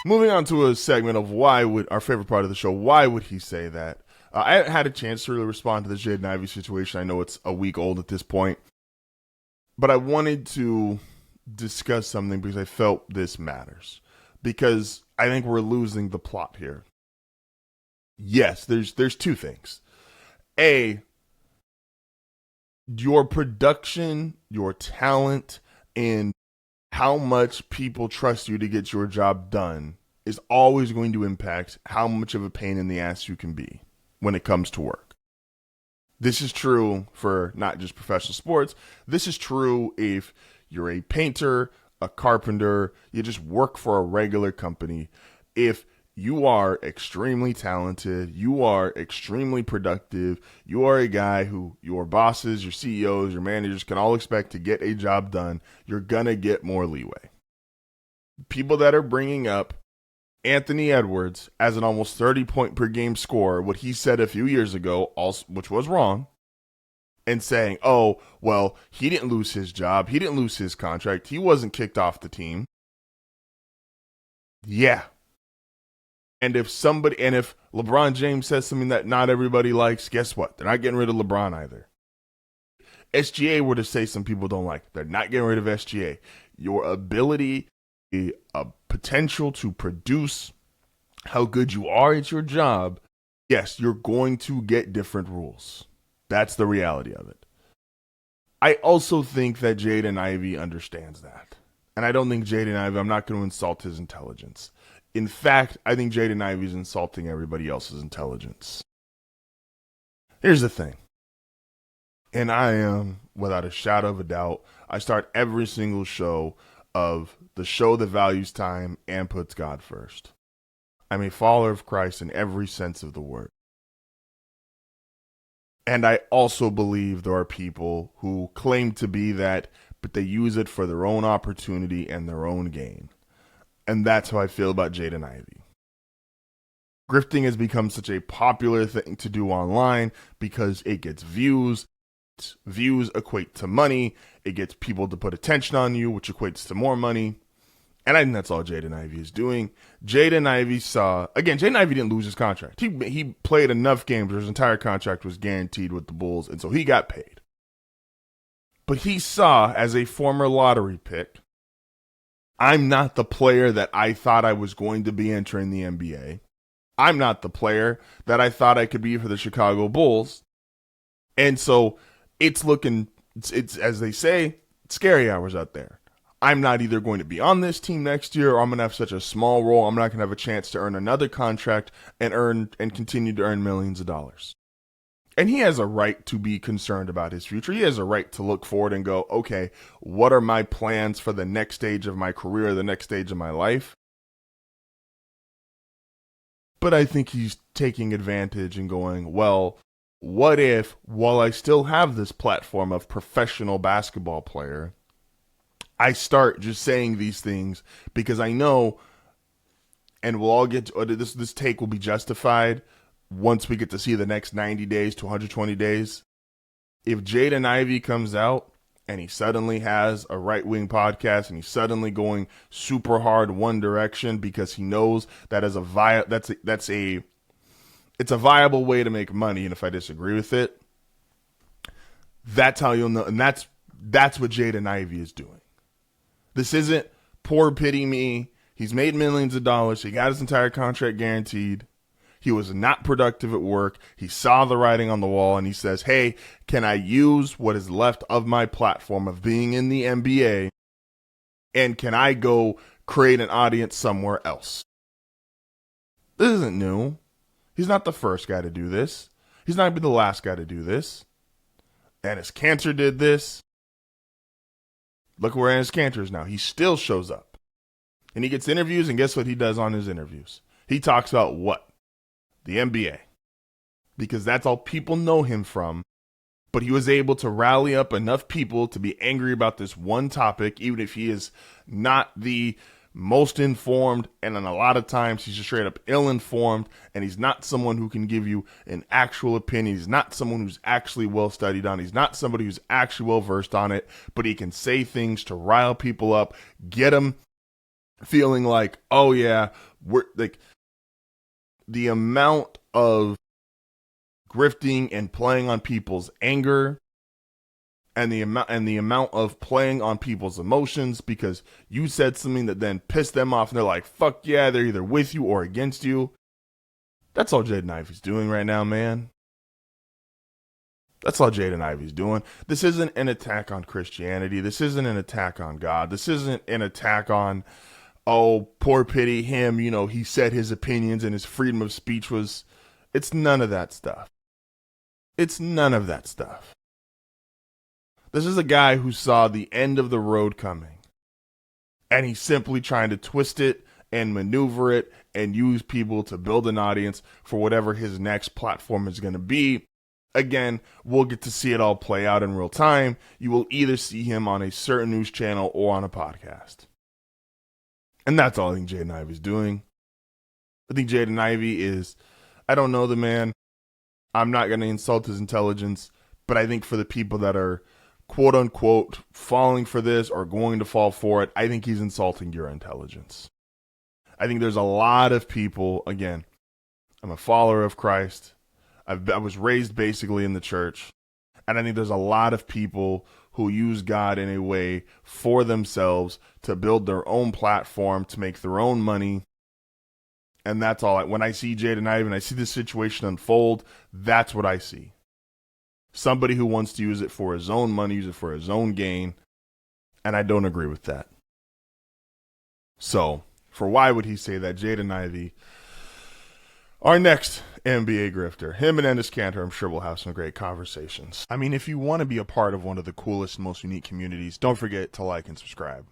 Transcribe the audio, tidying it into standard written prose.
moving on to a segment of our favorite part of the show, why would he say that? I haven't had a chance to really respond to the Jayden Ivey situation. I know it's a week old at this point. But I wanted to discuss something because I felt this matters. Because I think we're losing the plot here. Yes, there's two things. A, your production, your talent, and how much people trust you to get your job done is always going to impact how much of a pain in the ass you can be when it comes to work. This is true for not just professional sports. This is true if you're a painter, a carpenter, you just work for a regular company. If you are extremely talented, you are extremely productive, you are a guy who your bosses, your CEOs, your managers can all expect to get a job done, you're going to get more leeway. People that are bringing up Anthony Edwards as an almost 30-point per game scorer, what he said a few years ago, which was wrong, and saying, oh, well, he didn't lose his job, he didn't lose his contract, he wasn't kicked off the team. Yeah. And if LeBron James says something that not everybody likes, guess what? They're not getting rid of LeBron either. SGA were to say some people don't like, they're not getting rid of SGA. Your ability, a potential to produce, how good you are at your job, yes, you're going to get different rules. That's the reality of it. I also think that Jayden Ivey understands that. And I don't think Jayden Ivey, I'm not going to insult his intelligence. In fact, I think Jayden Ivey is insulting everybody else's intelligence. Here's the thing. And I am, without a shadow of a doubt, I start every single show of the show that values time and puts God first. I'm a follower of Christ in every sense of the word. And I also believe there are people who claim to be that, but they use it for their own opportunity and their own gain. And that's how I feel about Jayden Ivey. Grifting has become such a popular thing to do online because it gets views. Views equate to money. It gets people to put attention on you, which equates to more money. And I think that's all Jayden Ivey is doing. Jayden Ivey Jayden Ivey didn't lose his contract. He played enough games where his entire contract was guaranteed with the Bulls, and so he got paid. But he saw, as a former lottery pick, I'm not the player that I thought I was going to be entering the NBA. I'm not the player that I thought I could be for the Chicago Bulls. And so it's as they say, scary hours out there. I'm not either going to be on this team next year, or I'm going to have such a small role, I'm not going to have a chance to earn another contract and continue to earn millions of dollars. And he has a right to be concerned about his future. He has a right to look forward and go, okay, what are my plans for the next stage of my career, the next stage of my life? But I think he's taking advantage and going, well, what if, while I still have this platform of professional basketball player, I start just saying these things because I know, and we'll all get to this take will be justified once we get to see the next 90 days to 120 days. If Jayden Ivey comes out and he suddenly has a right-wing podcast and he's suddenly going super hard one direction because he knows that as it's a viable way to make money, and if I disagree with it, that's how you'll know. And that's what Jayden Ivey is doing. This isn't poor pity me. He's made millions of dollars. He got his entire contract guaranteed. He was not productive at work. He saw the writing on the wall, and he says, hey, can I use what is left of my platform of being in the NBA, and can I go create an audience somewhere else? This isn't new. He's not the first guy to do this. He's not going to be the last guy to do this. Enes Kanter did this. Look where Enes Kanter is now. He still shows up. And he gets interviews, and guess what he does on his interviews? He talks about what? The NBA. Because that's all people know him from. But he was able to rally up enough people to be angry about this one topic, even if he is not the most informed, and in a lot of times he's just straight up ill-informed, and he's not someone who can give you an actual opinion. He's not someone who's actually well-studied on it. He's not somebody who's actually well-versed on it, but he can say things to rile people up, get them feeling like, oh yeah, we're like the amount of grifting and playing on people's anger and the amount of playing on people's emotions because you said something that then pissed them off and they're like, fuck yeah, they're either with you or against you. That's all Jayden Ivey's doing right now, man. That's all Jayden Ivey's doing. This isn't an attack on Christianity. This isn't an attack on God. This isn't an attack on, oh, poor pity him. You know, he said his opinions and his freedom of speech was. It's none of that stuff. It's none of that stuff. This is a guy who saw the end of the road coming. And he's simply trying to twist it and maneuver it and use people to build an audience for whatever his next platform is going to be. Again, we'll get to see it all play out in real time. You will either see him on a certain news channel or on a podcast. And that's all I think Jayden Ivey's doing. I think Jayden Ivey is, I don't know the man. I'm not going to insult his intelligence. But I think for the people that are, quote unquote, falling for this or going to fall for it, I think he's insulting your intelligence. I think there's a lot of people, again, I'm a follower of Christ. I was raised basically in the church. And I think there's a lot of people who use God in a way for themselves to build their own platform, to make their own money. And that's all. When I see Jayden Ivey and I see this situation unfold, that's what I see. Somebody who wants to use it for his own money, use it for his own gain. And I don't agree with that. So, for why would he say that? Jayden Ivey, our next NBA grifter, him and Ennis Cantor, I'm sure we'll have some great conversations. I mean, if you want to be a part of one of the coolest, most unique communities, don't forget to like and subscribe.